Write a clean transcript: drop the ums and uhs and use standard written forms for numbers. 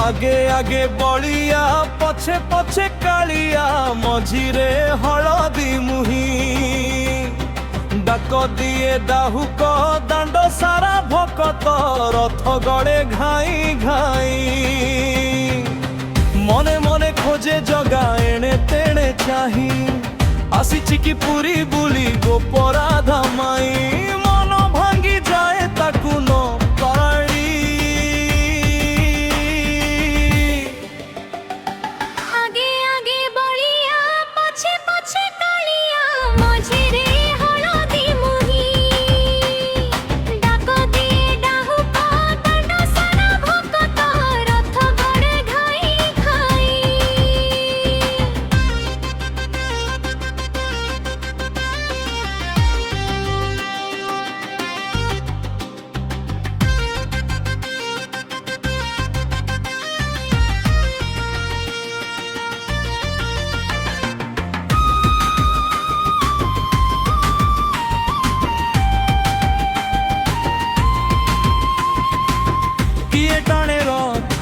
आगे आगे बलिया पछे पछे कालिया मझिरे हलदी मुही डाक दिए डाहुक दांड सारा भकत रथ गड़े घाई घाई मने मने खोजे जगा एणे तेणे चाही आसीची की पूरी बुली गोपरा धामाई मन भांगी जाए ताकू न कराड़ी आगे आगे बलिया पछे पछे कालिया मझिरे हलदी मुही डाक दिए डाहुक दांड सारा भकत रथ गड़े घाई घाई किए टाणे रथ